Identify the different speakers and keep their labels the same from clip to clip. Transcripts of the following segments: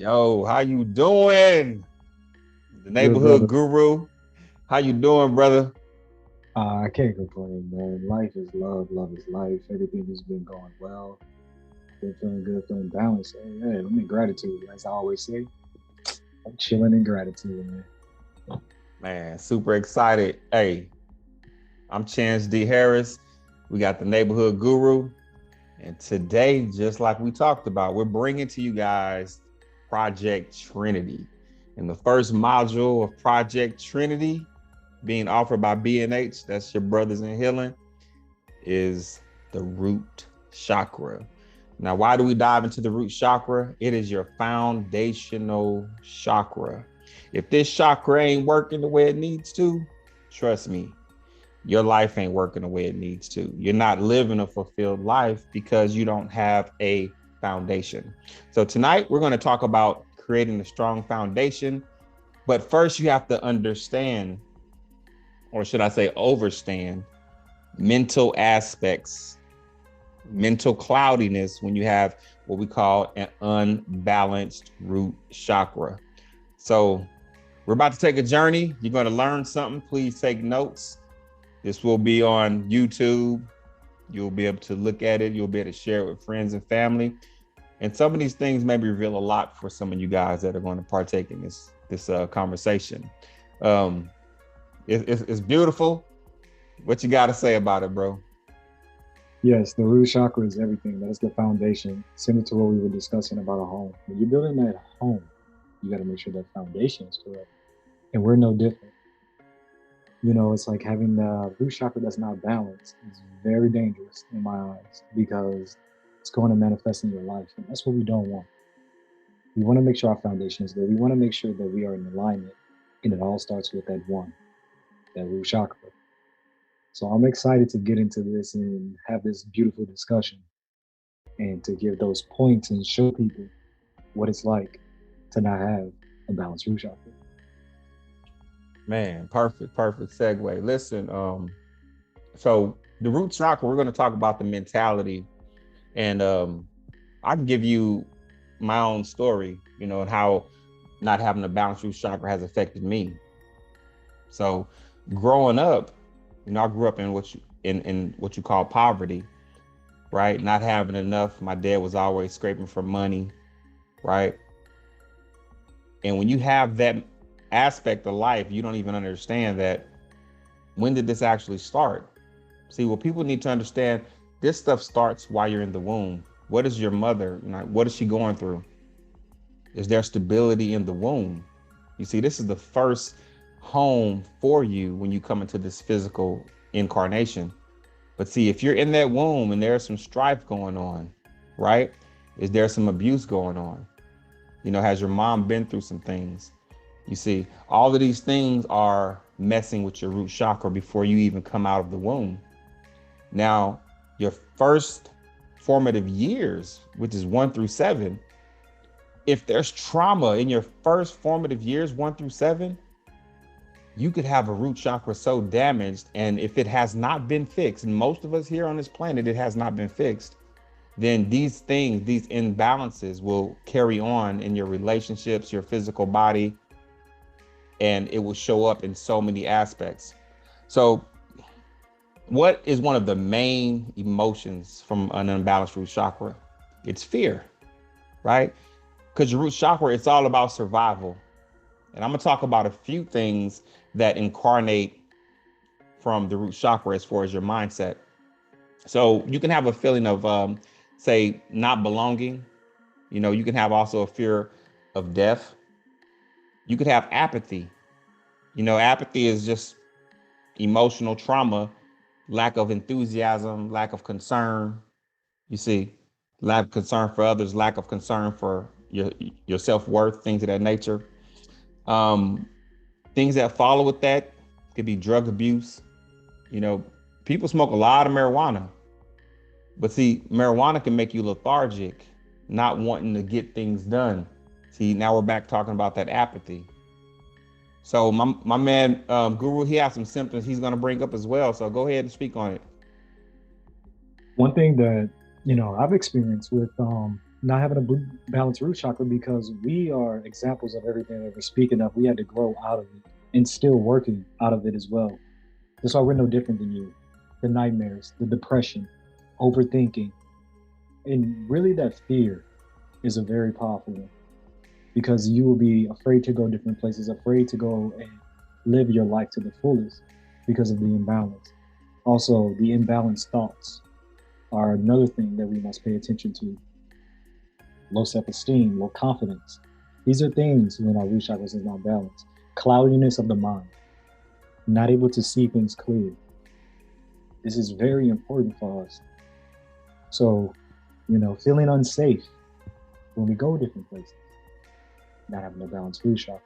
Speaker 1: Yo, how you doing? The
Speaker 2: Good
Speaker 1: neighborhood
Speaker 2: brother.
Speaker 1: guru. How you doing, brother?
Speaker 2: I can't complain, man. Life is love, love is life. Everything has been going well. Been feeling good, feeling balanced. Hey, I'm in gratitude, as I always say. I'm chilling in gratitude, man.
Speaker 1: Man, super excited. Hey, I'm Chance D. Harris. We got the neighborhood guru. And today, just like we talked about, we're bringing to you guys Project Trinity. And the first module of Project Trinity being offered by B&H, that's your brothers in healing, is the root chakra. Now, why do we dive into the root chakra? It is your foundational chakra. If this chakra ain't working the way it needs to, trust me, your life ain't working the way it needs to. You're not living a fulfilled life because you don't have a foundation. So, tonight we're going to talk about creating a strong foundation. But first, you have to understand, or should I say, overstand mental aspects, mental cloudiness when you have what we call an unbalanced root chakra. So we're about to take a journey. You're going to learn something. Please take notes. This will be on YouTube. You'll be able to look at it. You'll be able to share it with friends and family. And some of these things maybe reveal a lot for some of you guys that are going to partake in this conversation. Um, it's beautiful. What you got to say about it, bro?
Speaker 2: Yes, the root chakra is everything. That is the foundation. Similar to what we were discussing about a home. When you're building that home, you got to make sure that foundation is correct. And we're no different. It's like having the root chakra that's not balanced is very dangerous in my eyes because it's going to manifest in your life. And that's what we don't want. We want to make sure our foundation is good. We want to make sure that we are in alignment. And it all starts with that one, that root chakra. So I'm excited to get into this and have this beautiful discussion and to give those points and show people what it's like to not have a balanced root chakra.
Speaker 1: Man, perfect segue. Listen, so the root chakra, we're going to talk about the mentality, and I can give you my own story, and how not having a balanced root chakra has affected me. So, growing up, I grew up in what you call poverty, right? Not having enough. My dad was always scraping for money, right? And when you have that aspect of life, you don't even understand that. When did this actually start? See, what people need to understand, this stuff starts while you're in the womb. What is your mother? What is she going through? Is there stability in the womb? You see, this is the first home for you when you come into this physical incarnation. But see, if you're in that womb and there's some strife going on, right? Is there some abuse going on? Has your mom been through some things? You see, all of these things are messing with your root chakra before you even come out of the womb. Now, your first formative years, which is 1 through 7, if there's trauma in your first formative years, 1 through 7, you could have a root chakra so damaged. And if it has not been fixed, and most of us here on this planet, it has not been fixed, then these things, these imbalances will carry on in your relationships, your physical body, and it will show up in so many aspects. So, what is one of the main emotions from an unbalanced root chakra? It's fear, right? Because your root chakra, it's all about survival. And I'm going to talk about a few things that incarnate from the root chakra as far as your mindset. So you can have a feeling of, say, not belonging. You can have also a fear of death. You could have apathy. Apathy is just emotional trauma, lack of enthusiasm, lack of concern. You see, lack of concern for others, lack of concern for your self-worth, things of that nature. Um, Things that follow with that could be drug abuse. You know, People smoke a lot of marijuana, but see, marijuana can make you lethargic, not wanting to get things done. See, now we're back talking about that apathy. So my man Guru, he has some symptoms he's gonna bring up as well. So go ahead and speak on it.
Speaker 2: One thing that I've experienced with not having a balanced root chakra because we are examples of everything that we're speaking of. We had to grow out of it and still working out of it as well. That's why we're no different than you. The nightmares, the depression, overthinking, and really that fear is a very powerful one because you will be afraid to go different places, afraid to go and live your life to the fullest because of the imbalance. Also, the imbalanced thoughts are another thing that we must pay attention to. Low self-esteem, low confidence. These are things when our root chakras is not balanced. Cloudiness of the mind, not able to see things clear. This is very important for us. So, feeling unsafe when we go different places, not having a balanced root chakra.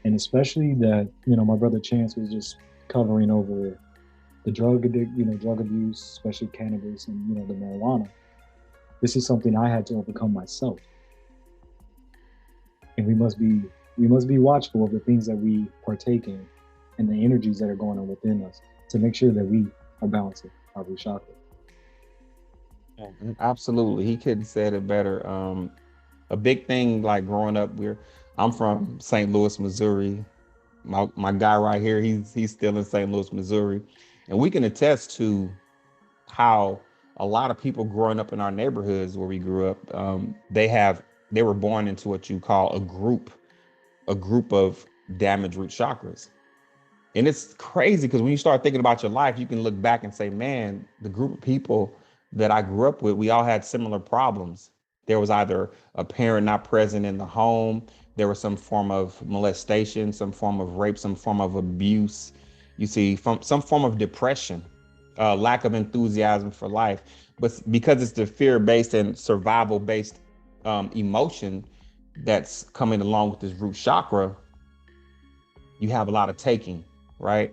Speaker 2: And especially that, my brother Chance was just covering over the drug abuse, especially cannabis and, the marijuana. This is something I had to overcome myself. And we must be watchful of the things that we partake in and the energies that are going on within us to make sure that we are balancing our root chakra.
Speaker 1: Absolutely. He couldn't said it better. A big thing like growing up, I'm from St. Louis, Missouri. My guy right here, he's still in St. Louis, Missouri. And we can attest to how a lot of people growing up in our neighborhoods where we grew up, they were born into what you call a group of damaged root chakras. And it's crazy because when you start thinking about your life, you can look back and say, man, the group of people that I grew up with, we all had similar problems. There was either a parent not present in the home, there was some form of molestation, some form of rape, some form of abuse. You see, from some form of depression, lack of enthusiasm for life. But because it's the fear-based and survival-based emotion that's coming along with this root chakra, you have a lot of taking, right?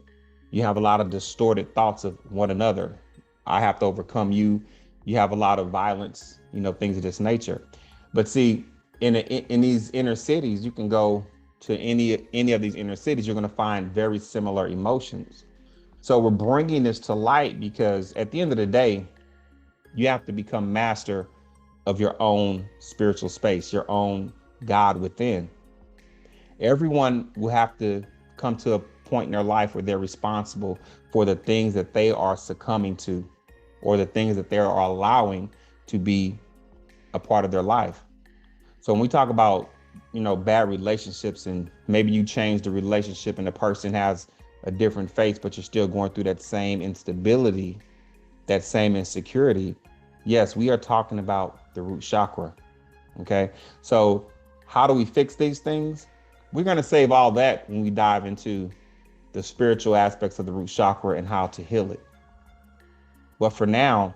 Speaker 1: You have a lot of distorted thoughts of one another. I have to overcome you. You have a lot of violence, things of this nature. But see, in these inner cities, you can go to any of these inner cities, you're going to find very similar emotions. So we're bringing this to light because at the end of the day, you have to become master of your own spiritual space, your own God within. Everyone will have to come to a point in their life where they're responsible for the things that they are succumbing to or the things that they are allowing to be a part of their life. So when we talk about, bad relationships and maybe you change the relationship and the person has a different face, but you're still going through that same instability, that same insecurity. Yes, we are talking about the root chakra. Okay. So how do we fix these things? We're going to save all that when we dive into the spiritual aspects of the root chakra and how to heal it. But for now,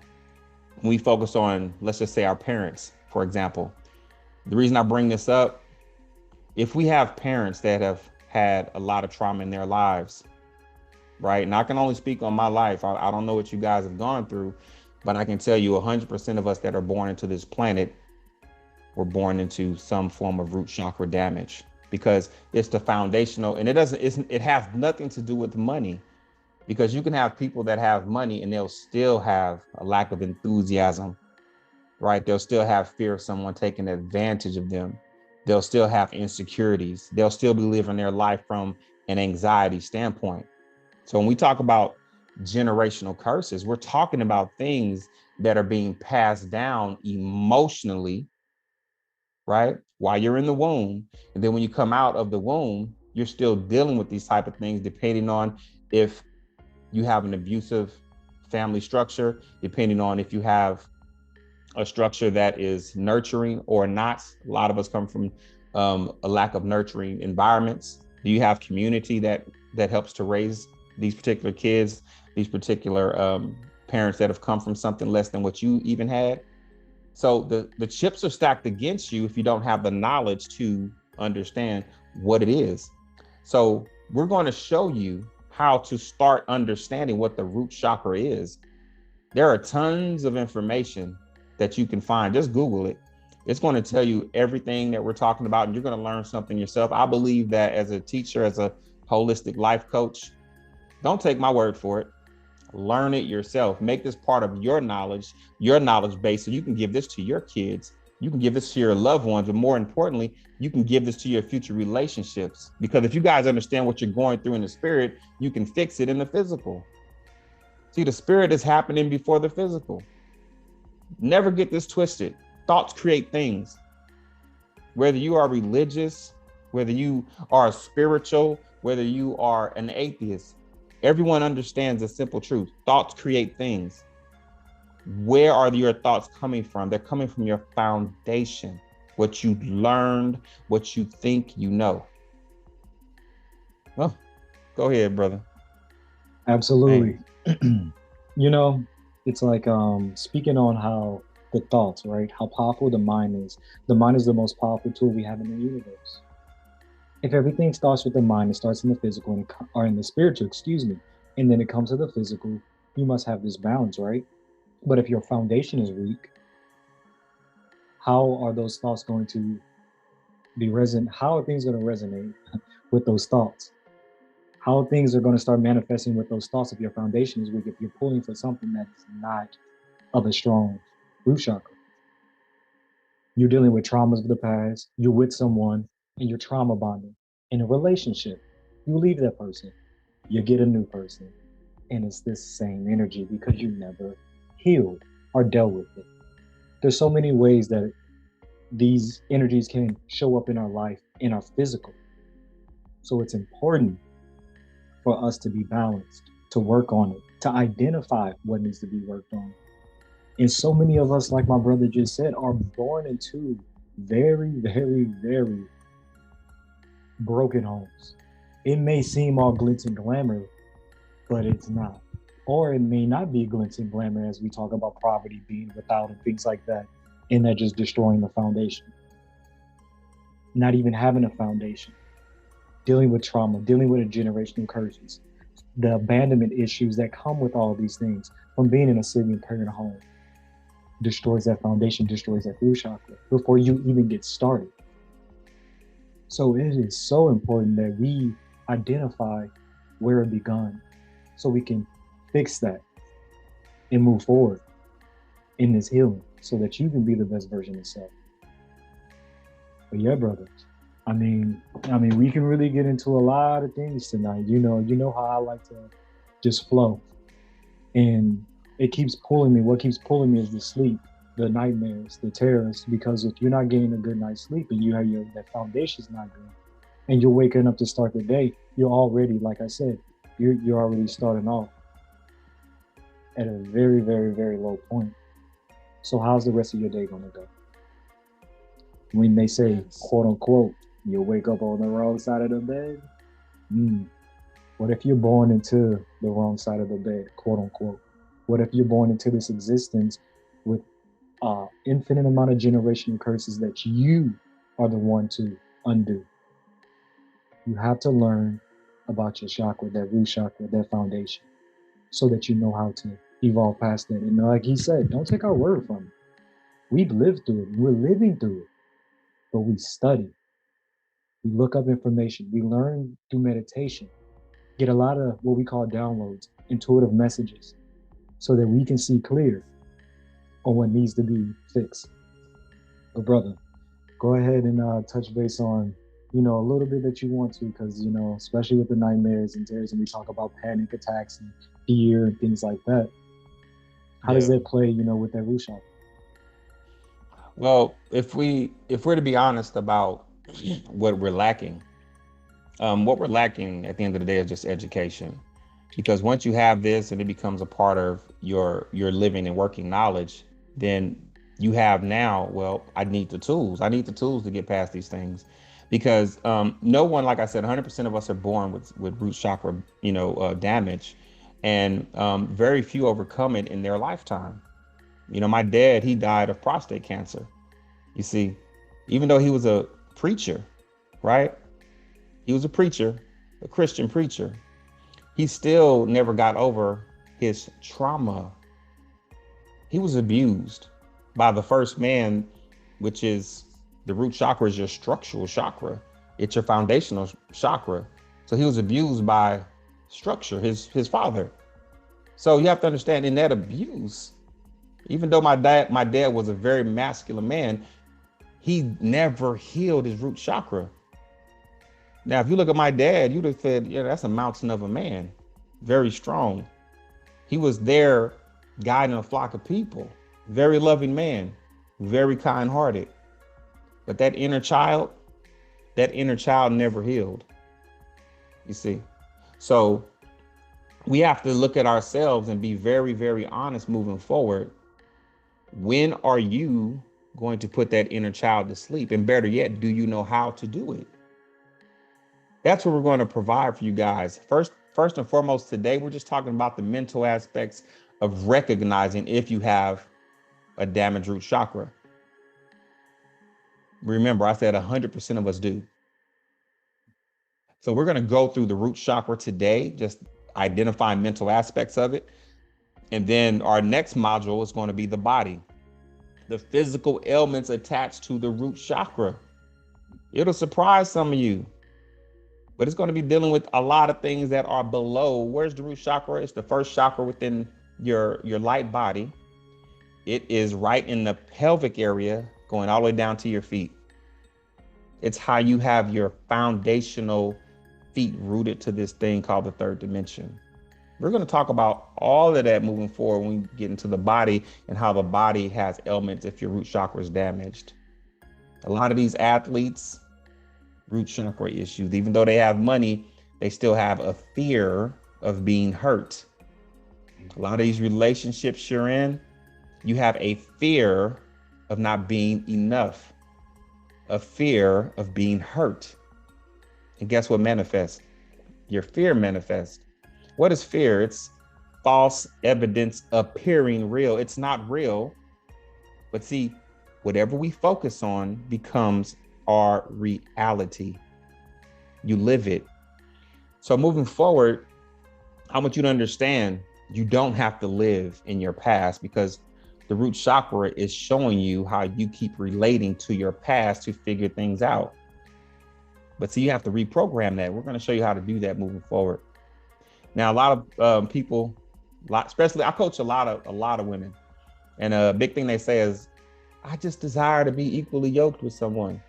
Speaker 1: when we focus on, let's just say our parents, for example, the reason I bring this up, if we have parents that have had a lot of trauma in their lives, right? And I can only speak on my life. I don't know what you guys have gone through, but I can tell you 100% of us that are born into this planet were born into some form of root chakra damage because it's the foundational, and it has nothing to do with money, because you can have people that have money and they'll still have a lack of enthusiasm, right? They'll still have fear of someone taking advantage of them. They'll still have insecurities. They'll still be living their life from an anxiety standpoint. So when we talk about generational curses, we're talking about things that are being passed down emotionally, right? While you're in the womb. And then when you come out of the womb, you're still dealing with these type of things, depending on if you have an abusive family structure, depending on if you have a structure that is nurturing or not. A lot of us come from a lack of nurturing environments. Do you have community that helps to raise these particular kids, these particular parents that have come from something less than what you even had? So the chips are stacked against you if you don't have the knowledge to understand what it is. So we're going to show you how to start understanding what the root chakra is. There are tons of information that you can find. Just Google it. It's going to tell you everything that we're talking about, and you're going to learn something yourself. I believe that as a teacher, as a holistic life coach, don't take my word for it. Learn it yourself. Make this part of your knowledge base, so you can give this to your kids You can give this to your loved ones, but more importantly, you can give this to your future relationships. Because if you guys understand what you're going through in the spirit, you can fix it in the physical. See, the spirit is happening before the physical. Never get this twisted. Thoughts create things. Whether you are religious, whether you are spiritual, whether you are an atheist, everyone understands a simple truth. Thoughts create things. Where are your thoughts coming from? They're coming from your foundation, what you learned, what you think you know. Well, go ahead, brother.
Speaker 2: Absolutely. You know, it's like speaking on how the thoughts, right? How powerful the mind is. The mind is the most powerful tool we have in the universe. If everything starts with the mind, it starts in the physical or in the spiritual, excuse me, and then it comes to the physical, you must have this balance, right? But if your foundation is weak, how are those thoughts going to be resonant? How are things going to resonate with those thoughts? How things are going to start manifesting with those thoughts if your foundation is weak, if you're pulling for something that's not of a strong root chakra? You're dealing with traumas of the past, you're with someone, and you're trauma bonding. In a relationship, you leave that person, you get a new person, and it's this same energy because you never healed or dealt with it. There's so many ways that these energies can show up in our life, in our physical. So it's important for us to be balanced, to work on it, to identify what needs to be worked on. And so many of us, like my brother just said, are born into very, very, very broken homes. It may seem all glitz and glamour, but it's not. Or it may not be glitz and glamour as we talk about poverty, being without, and things like that, and that just destroying the foundation. Not even having a foundation, dealing with trauma, dealing with generational curses, the abandonment issues that come with all these things from being in a single parent home destroys that foundation, destroys that root chakra before you even get started. So it is so important that we identify where it begun so we can fix that and move forward in this healing so that you can be the best version of yourself. But yeah, brothers, I mean, we can really get into a lot of things tonight. You know how I like to just flow. And it keeps pulling me. What keeps pulling me is the sleep, the nightmares, the terrors, because if you're not getting a good night's sleep and you have that foundation's not good, and you're waking up to start the day, you're already, like I said, you're already starting off at a very, very, very low point. So how's the rest of your day going to go? When they say, quote unquote, you'll wake up on the wrong side of the bed. What if you're born into the wrong side of the bed, quote unquote? What if you're born into this existence with infinite amount of generational curses that you are the one to undo? You have to learn about your chakra, that root chakra, that foundation, so that you know how to evolve past that. And like he said, don't take our word from it. We've lived through it. We're living through it. But we study. We look up information. We learn through meditation. Get a lot of what we call downloads, intuitive messages, so that we can see clear on what needs to be fixed. But brother, go ahead and touch base on, a little bit that you want to, because, especially with the nightmares and terrors, and we talk about panic attacks and fear and things like that. How does that play, with that root chakra?
Speaker 1: Well, if we're to be honest about what we're lacking at the end of the day is just education. Because once you have this and it becomes a part of your living and working knowledge, then you have now, well, I need the tools to get past these things. Because no one, like I said, 100% of us are born with root chakra, damage, and very few overcome it in their lifetime. My dad, he died of prostate cancer. You see, even though he was a preacher, right? He was a preacher, a Christian preacher. He still never got over his trauma. He was abused by the first man, which is the root chakra is your structural chakra. It's your foundational chakra. So he was abused by structure, his father. So you have to understand, in that abuse, even though my dad was a very masculine man, he never healed his root chakra. Now, if you look at my dad, you'd have said, yeah, that's a mountain of a man, very strong. He was there guiding a flock of people, very loving man, very kind-hearted. But that inner child never healed, you see. So we have to look at ourselves and be very, very honest moving forward. When are you going to put that inner child to sleep? And better yet, do you know how to do it? That's what we're going to provide for you guys. First and foremost, today, we're just talking about the mental aspects of recognizing if you have a damaged root chakra. Remember, I said 100% of us do. So we're going to go through the root chakra today, just identifying mental aspects of it. And then our next module is going to be the body, the physical ailments attached to the root chakra. It'll surprise some of you, but it's going to be dealing with a lot of things that are below. Where's the root chakra? It's the first chakra within your light body. It is right in the pelvic area, going all the way down to your feet. It's how you have your foundational feet rooted to this thing called the third dimension. We're going to talk about all of that moving forward when we get into the body and how the body has ailments if your root chakra is damaged. A lot of these athletes, root chakra issues, even though they have money, they still have a fear of being hurt. A lot of these relationships you're in, you have a fear of not being enough, a fear of being hurt. And guess what manifests? Your fear manifests. What is fear? It's false evidence appearing real. It's not real. But see, whatever we focus on becomes our reality. You live it. So moving forward, I want you to understand you don't have to live in your past, because the root chakra is showing you how you keep relating to your past to figure things out. But see, you have to reprogram that. We're going to show you how to do that moving forward. Now, a lot of people, especially I coach a lot of women, and a big thing they say is, I just desire to be equally yoked with someone.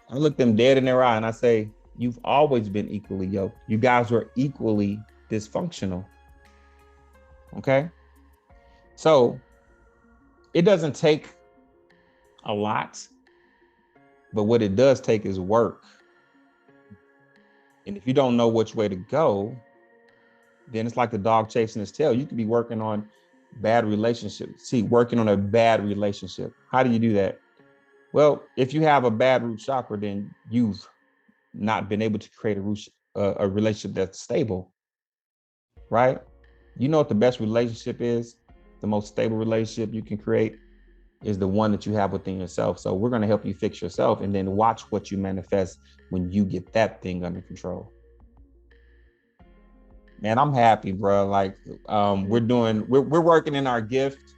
Speaker 1: I look them dead in their eye and I say, you've always been equally yoked. You guys were equally dysfunctional. Okay? So it doesn't take a lot, but what it does take is work. And if you don't know which way to go, then it's like the dog chasing his tail. You could be working on bad relationships. See, working on a bad relationship. How do you do that? Well, if you have a bad root chakra, then you've not been able to create a relationship that's stable, right? You know what the best relationship is? The most stable relationship you can create is the one that you have within yourself. So we're going to help you fix yourself and then watch what you manifest when you get that thing under control. Man, I'm happy, bro. Like we're working in our gift,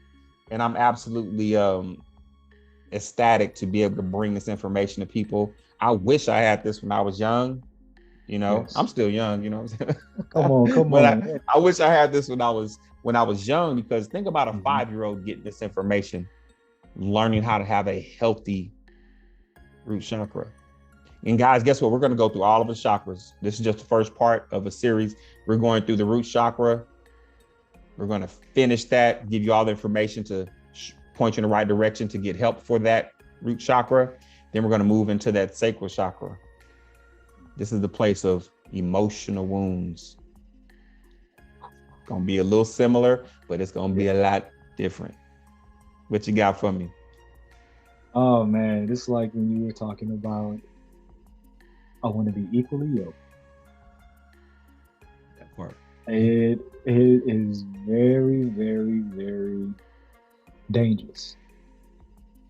Speaker 1: and I'm absolutely ecstatic to be able to bring this information to people. I wish I had this when I was young. You know, yes. I'm still young, you know what I'm saying?
Speaker 2: Come on.
Speaker 1: I wish I had this when I was young, because think about a 5-year-old getting this information, learning how to have a healthy root chakra. And guys, guess what? We're going to go through all of the chakras. This is just the first part of a series. We're going through the root chakra. We're going to finish that, give you all the information to point you in the right direction to get help for that root chakra. Then we're going to move into that sacral chakra. This is the place of emotional wounds. Going to be a little similar, but it's going to be a lot different. What you got for me?
Speaker 2: Oh man, this is like when you were talking about, I want to be equally yoked.
Speaker 1: That part.
Speaker 2: It is very, very, very dangerous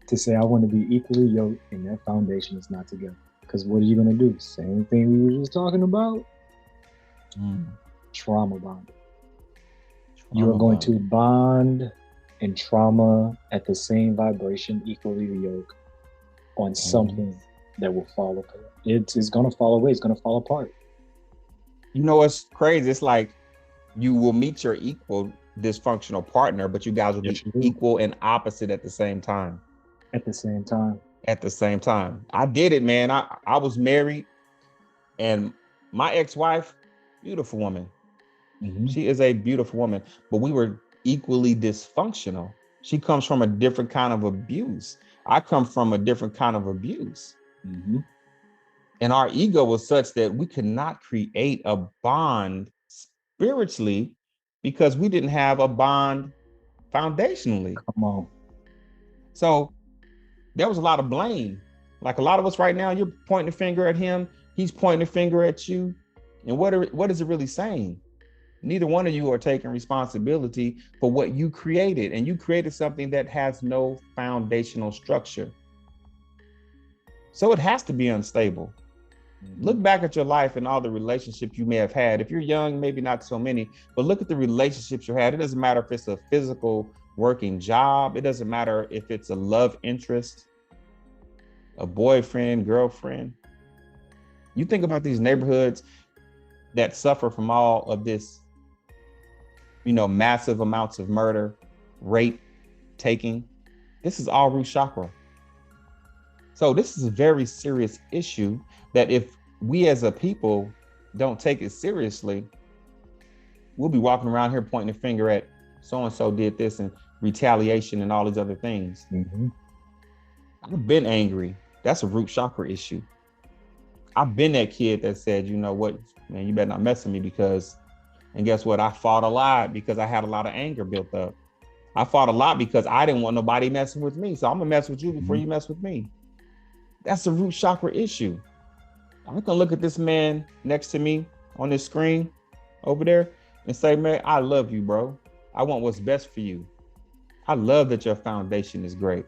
Speaker 2: to say I want to be equally yoked and that foundation is not together. Because what are you going to do? Same thing we were just talking about. Trauma bonding. You are going to bond and trauma at the same vibration, equally yoked on something that will fall apart. It's going to fall away. It's going to fall apart.
Speaker 1: You know what's crazy? It's like you will meet your equal dysfunctional partner, but you guys will be equal and opposite at the same time.
Speaker 2: At the same time.
Speaker 1: at the same time. I did it, man. I was married, and my ex-wife, beautiful woman.
Speaker 2: Mm-hmm.
Speaker 1: She is a beautiful woman, but we were equally dysfunctional. She comes from a different kind of abuse. I come from a different kind of abuse.
Speaker 2: Mm-hmm.
Speaker 1: And our ego was such that we could not create a bond spiritually because we didn't have a bond foundationally.
Speaker 2: Come on.
Speaker 1: So there was a lot of blame. Like a lot of us right now, you're pointing a finger at him, he's pointing a finger at you. And what is it really saying? Neither one of you are taking responsibility for what you created, and you created something that has no foundational structure. So it has to be unstable.
Speaker 2: Mm-hmm.
Speaker 1: Look back at your life and all the relationships you may have had. If you're young, maybe not so many, but look at the relationships you had. It doesn't matter if it's a physical working job, it doesn't matter if it's a love interest, a boyfriend, girlfriend. You think about these neighborhoods that suffer from all of this, massive amounts of murder, rape, taking. This is all root chakra. So this is a very serious issue that if we as a people don't take it seriously, we'll be walking around here pointing a finger at so-and-so did this and retaliation and all these other things.
Speaker 2: Mm-hmm.
Speaker 1: I've been angry. That's a root chakra issue. I've been that kid that said, you know what, man, you better not mess with me and guess what? I fought a lot because I had a lot of anger built up. I fought a lot because I didn't want nobody messing with me. So I'm gonna mess with you before you mess with me. That's a root chakra issue. I can look at this man next to me on this screen over there and say, man, I love you, bro. I want what's best for you. I love that your foundation is great.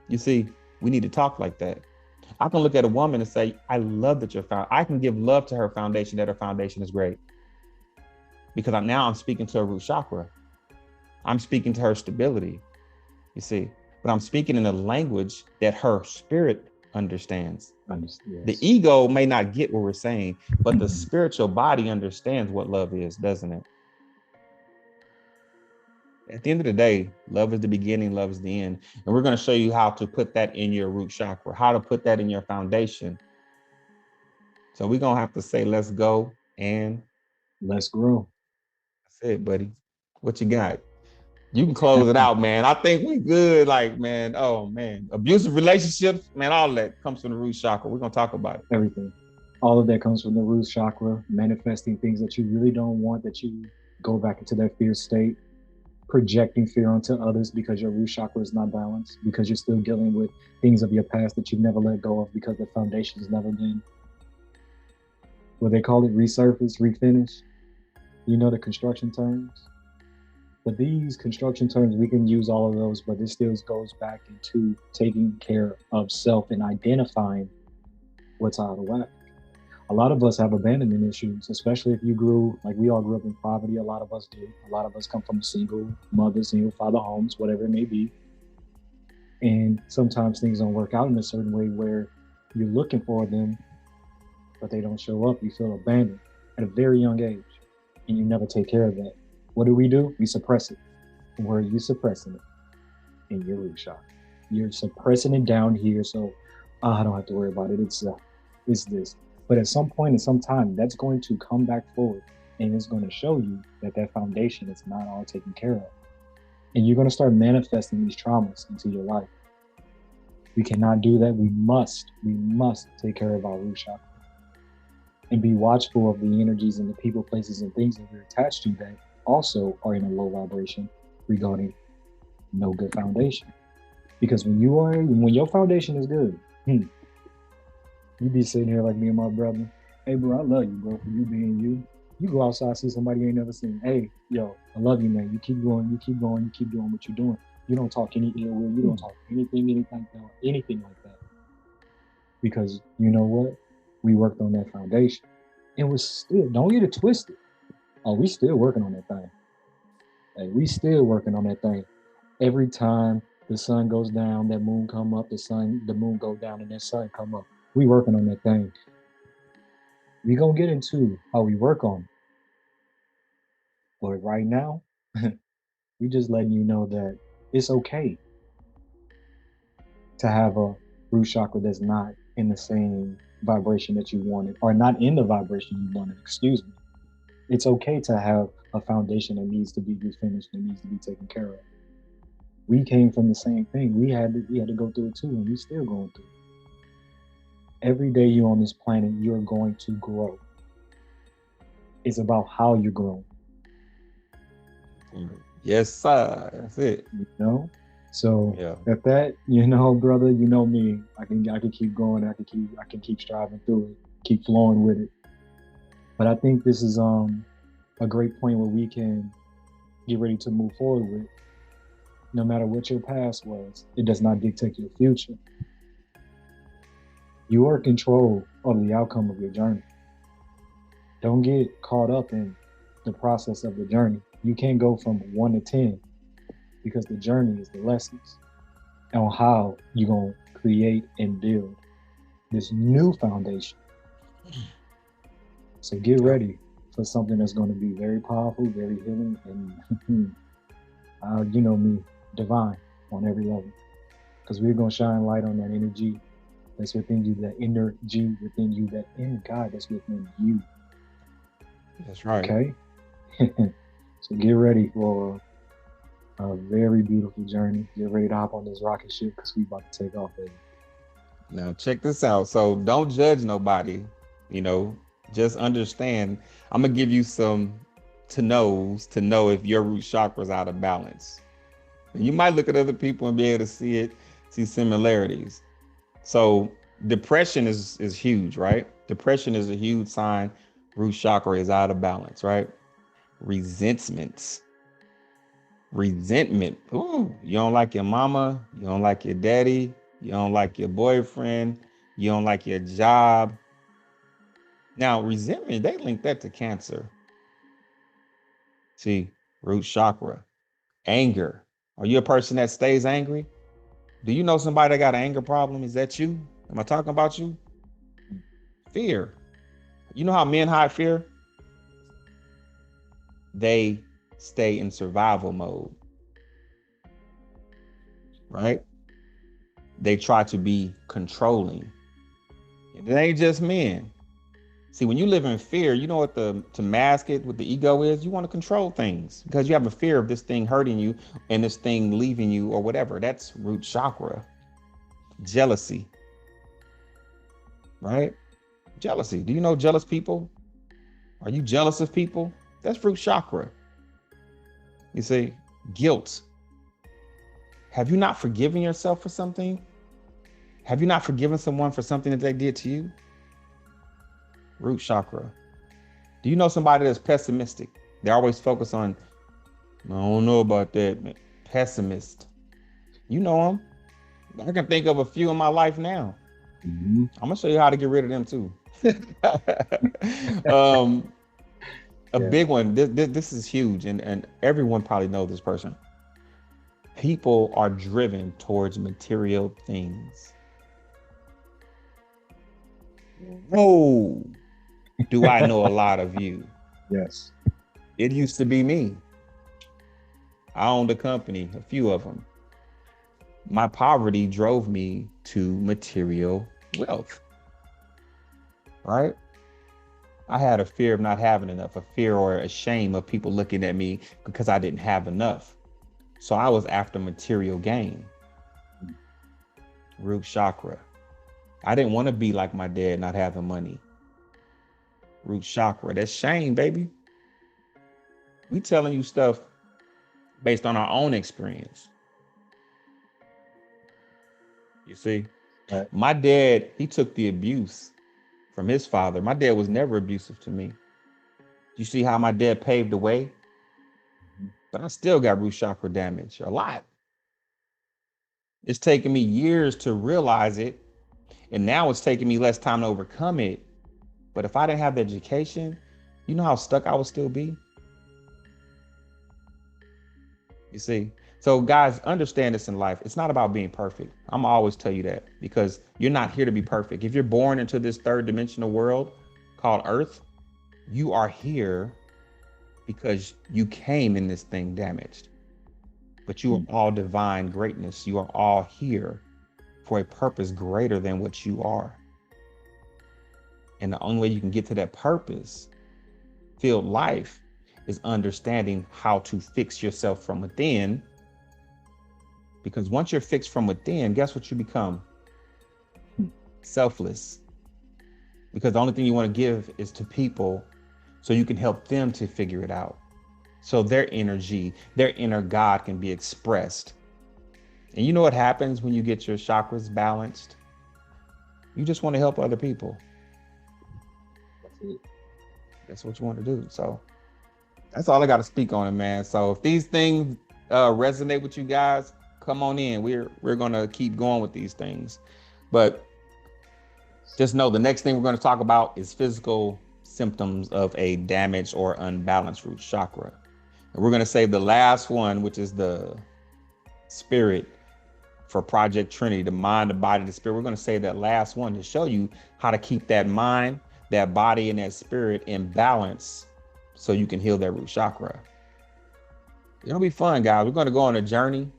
Speaker 1: You see, we need to talk like that. I can look at a woman and say, I love that I can give love to her foundation, that her foundation is great. Because now I'm speaking to her root chakra. I'm speaking to her stability, you see, but I'm speaking in a language that her spirit understands.
Speaker 2: Yes.
Speaker 1: The ego may not get what we're saying, but the spiritual body understands what love is, doesn't it? At the end of the day, love is the beginning, love is the end. And we're going to show you how to put that in your root chakra, how to put that in your foundation. So we're going to have to say, let's go and
Speaker 2: let's grow.
Speaker 1: That's it, buddy. What you got? You can close it out, man. I think we good. Like, man, oh man, abusive relationships, man, all that comes from the root chakra. We're gonna talk about it.
Speaker 2: Everything, all of that comes from the root chakra. Manifesting things that you really don't want, that you go back into that fear state, projecting fear onto others because your root chakra is not balanced, because you're still dealing with things of your past that you've never let go of because the foundation has never been, what they call it, resurface, refinish. You know the construction terms. But these construction terms, we can use all of those, but this still goes back into taking care of self and identifying what's out of whack. A lot of us have abandonment issues, especially if you grew, like we all grew up in poverty. A lot of us did. A lot of us come from single mother, single father homes, whatever it may be. And sometimes things don't work out in a certain way where you're looking for them, but they don't show up. You feel abandoned at a very young age, and you never take care of that. What do? We suppress it. Where are you suppressing it? In your root chakra. You're suppressing it down here, so I don't have to worry about it. It's this. But at some point, in some time, that's going to come back forward, and it's going to show you that foundation is not all taken care of, and you're going to start manifesting these traumas into your life. We cannot do that. We must take care of our root chakra and be watchful of the energies and the people, places, and things that we're attached to that also are in a low vibration regarding no good foundation. Because when your foundation is good, you be sitting here like me and my brother. Hey bro, I love you, bro, for you being you. You go outside, see somebody you ain't never seen. Hey, yo, I love you, man. You keep going, you keep doing what you're doing. You don't talk any ill will, you don't talk anything like that. Because you know what? We worked on that foundation. And we're still, don't get it twisted. Oh, we still working on that thing. Hey, we still working on that thing. Every time the sun goes down, that moon come up, the moon go down, and that sun come up. We working on that thing. We gonna get into how we work on it. But right now, we just letting you know that it's okay. to have a root chakra that's not in the same vibration that you wanted, or not in the vibration you wanted, excuse me. It's okay to have a foundation that needs to be refinished, that needs to be taken care of. We came from the same thing. We had to go through it too, and we still going through it. Every day you're on this planet, you're going to grow. It's about how you're growing.
Speaker 1: Yes, sir. That's it.
Speaker 2: You know? So
Speaker 1: Yeah.
Speaker 2: at that, you know, brother, you know me. I can keep going. I can keep striving through it, keep flowing with it. But I think this is a great point where we can get ready to move forward with. No matter what your past was, it does not dictate your future. You are in control of the outcome of your journey. Don't get caught up in the process of the journey. You can't go from 1 to 10 because the journey is the lessons on how you're going to create and build this new foundation. So get ready for something that's going to be very powerful, very healing, and you know me, divine on every level. Because we're going to shine light on that energy that's within you, that energy within you, that inner God that's within you.
Speaker 1: That's right.
Speaker 2: Okay? So get ready for a very beautiful journey. Get ready to hop on this rocket ship because we about to take off, baby.
Speaker 1: Now check this out. So don't judge nobody, you know, just understand. I'm gonna give you some to knows to know if your root chakra is out of balance. You might look at other people and be able to see it, see similarities. So depression is huge, right? Depression is a huge sign root chakra is out of balance, right? Resentments. Resentment. Ooh, you don't like your mama, you don't like your daddy, you don't like your boyfriend, you don't like your job. Now, resentment, they link that to cancer. See, root chakra, anger. Are you a person that stays angry? Do you know somebody that got an anger problem? Is that you? Am I talking about you? Fear. You know how men hide fear? They stay in survival mode, right? They try to be controlling. It ain't just men. See, when you live in fear, you know what to mask it with the ego is? You want to control things because you have a fear of this thing hurting you and this thing leaving you or whatever. That's root chakra. Jealousy, right? Jealousy. Do you know jealous people? Are you jealous of people? That's root chakra. You see, guilt. Have you not forgiven yourself for something? Have you not forgiven someone for something that they did to you? Root chakra. Do you know somebody that's pessimistic? They always focus on, I don't know about that, man. Pessimist. You know them. I can think of a few in my life now.
Speaker 2: Mm-hmm.
Speaker 1: I'm gonna show you how to get rid of them too. A big one. This is huge, and everyone probably knows this person. People are driven towards material things. Whoa, do I know a lot of you?
Speaker 2: Yes.
Speaker 1: It used to be me. I owned a company, a few of them. My poverty drove me to material wealth, right? I had a fear of not having enough, a fear or a shame of people looking at me because I didn't have enough. So I was after material gain. Root chakra. I didn't want to be like my dad, not having money. Root chakra. That's shame, baby. We telling you stuff based on our own experience. You see,
Speaker 2: Right.
Speaker 1: my dad, he took the abuse from his father. My dad was never abusive to me. You see how my dad paved the way?
Speaker 2: Mm-hmm.
Speaker 1: But I still got root chakra damage, a lot. It's taken me years to realize it. And now it's taking me less time to overcome it. But if I didn't have the education, you know how stuck I would still be? You see? So guys, understand this in life. It's not about being perfect. I'm always tell you that because you're not here to be perfect. If you're born into this third dimensional world called Earth, you are here because you came in this thing damaged. But you are all divine greatness. You are all here for a purpose greater than what you are. And the only way you can get to that purpose filled life is understanding how to fix yourself from within. Because once you're fixed from within, guess what you become? Selfless. Because the only thing you want to give is to people so you can help them to figure it out. So their energy, their inner God can be expressed. And you know what happens when you get your chakras balanced? You just want to help other people.
Speaker 2: That's it.
Speaker 1: That's what you want to do. So that's all I got to speak on it, man. So if these things resonate with you guys, come on in. We're going to keep going with these things. But just know the next thing we're going to talk about is physical symptoms of a damaged or unbalanced root chakra. And we're going to save the last one, which is the spirit, for Project Trinity, the mind, the body, the spirit. We're going to save that last one to show you how to keep that mind, that body, and that spirit in balance so you can heal that root chakra. It'll be fun, guys. We're going to go on a journey.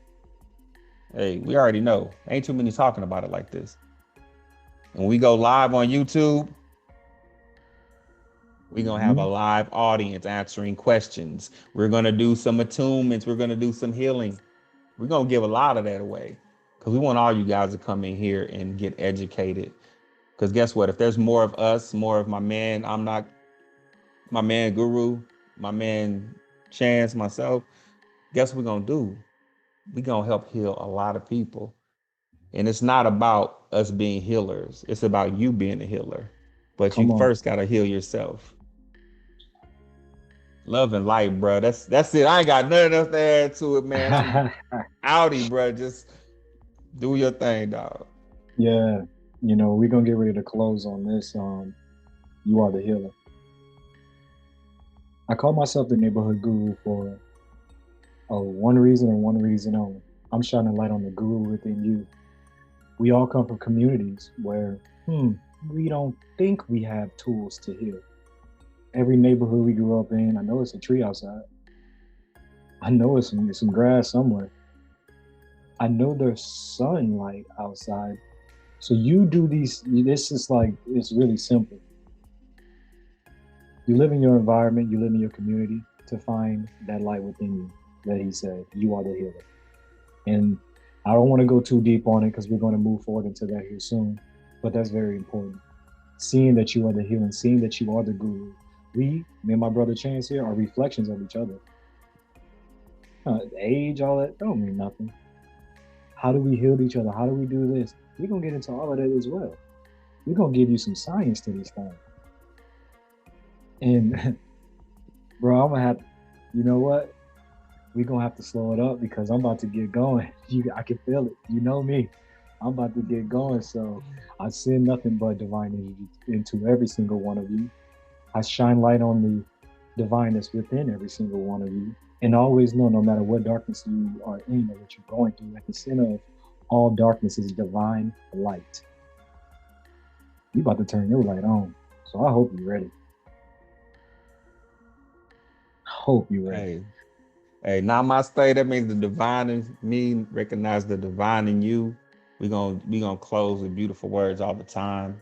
Speaker 1: Hey, we already know. Ain't too many talking about it like this. And when we go live on YouTube, we're going to have a live audience answering questions. We're going to do some attunements. We're going to do some healing. We're going to give a lot of that away because we want all you guys to come in here and get educated. Because guess what? If there's more of us, more of my man, I'm not my man Guru, my man Chance, myself, guess what we're going to do? We're going to help heal a lot of people. And it's not about us being healers. It's about you being a healer. But you first got to heal yourself. Love and light, bro. That's it. I ain't got nothing else to add to it, man. I'm outie, bro. Just do your thing, dog.
Speaker 2: Yeah. You know, we're going to get ready to close on this. You are the healer. I call myself the neighborhood guru for one reason and one reason only. I'm shining light on the guru within you. We all come from communities where we don't think we have tools to heal. Every neighborhood we grew up in, I know it's a tree outside. I know it's some grass somewhere. I know there's sunlight outside. So you do this is like, it's really simple. You live in your environment, you live in your community to find that light within you that he said, you are the healer. And I don't want to go too deep on it because we're going to move forward into that here soon, but that's very important. Seeing that you are the healer, seeing that you are the guru. Me and my brother Chance here are reflections of each other. Age, all that don't mean nothing. How do we heal each other? How do we do this? We're going to get into all of that as well. We're going to give you some science to this thing. And bro, I'm going to have, you know what? We're going to have to slow it up because I'm about to get going. I can feel it. You know me. I'm about to get going. So I send nothing but divine energy into every single one of you. I shine light on the divineness within every single one of you. And always know, no matter what darkness you are in or what you're going through, at the center of all darkness is divine light. You about to turn your light on. So I hope you're ready. Hope you're ready.
Speaker 1: Hey, namaste. That means the divine in me, recognize the divine in you. We gonna close with beautiful words all the time.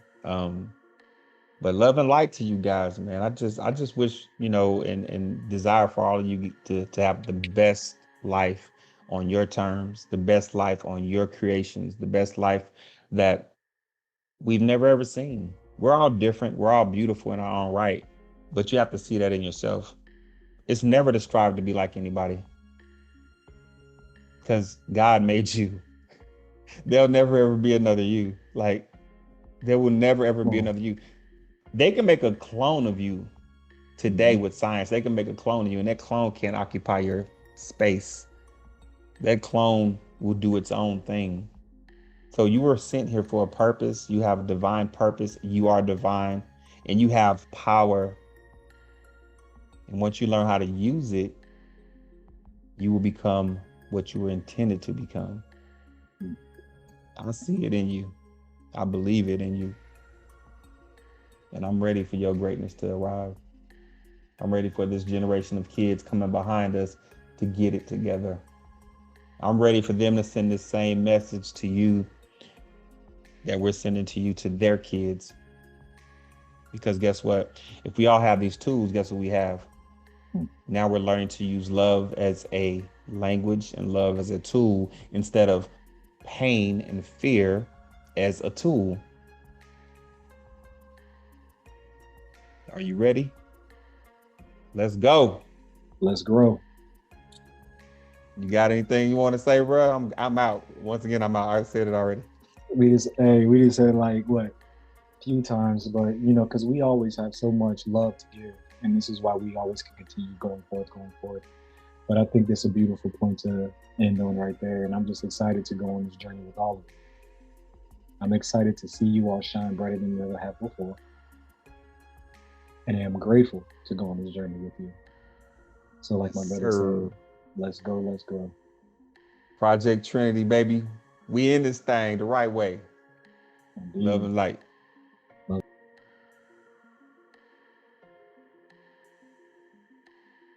Speaker 1: But love and light to you guys, man. I just wish, you know, and desire for all of you to have the best life on your terms, the best life on your creations, the best life that we've never ever seen. We're all different. We're all beautiful in our own right, but you have to see that in yourself. It's never to strive to be like anybody because God made you. There'll never ever be another you. Like there will never ever be another you. They can make a clone of you today with science. They can make a clone of you, and that clone can't occupy your space. That clone will do its own thing. So you were sent here for a purpose. You have a divine purpose. You are divine, and you have power. And once you learn how to use it, you will become what you were intended to become. I see it in you. I believe it in you. And I'm ready for your greatness to arrive. I'm ready for this generation of kids coming behind us to get it together. I'm ready for them to send the same message to you that we're sending to you to their kids. Because guess what? If we all have these tools, guess what we have? Now we're learning to use love as a language and love as a tool instead of pain and fear as a tool. Are you ready? Let's go.
Speaker 2: Let's grow.
Speaker 1: You got anything you want to say, bro? I'm out. Once again, I'm out. I said it already.
Speaker 2: We just said like what few times, but you know, because we always have so much love to give, and this is why we always can continue going forth. But I think that's a beautiful point to end on right there, and I'm just excited to go on this journey with all of you. I'm excited to see you all shine brighter than you ever have before, and I am grateful to go on this journey with you. So, like my brother said, let's go, let's go.
Speaker 1: Project Trinity, baby. We in this thing the right way.
Speaker 2: Indeed.
Speaker 1: Love and light.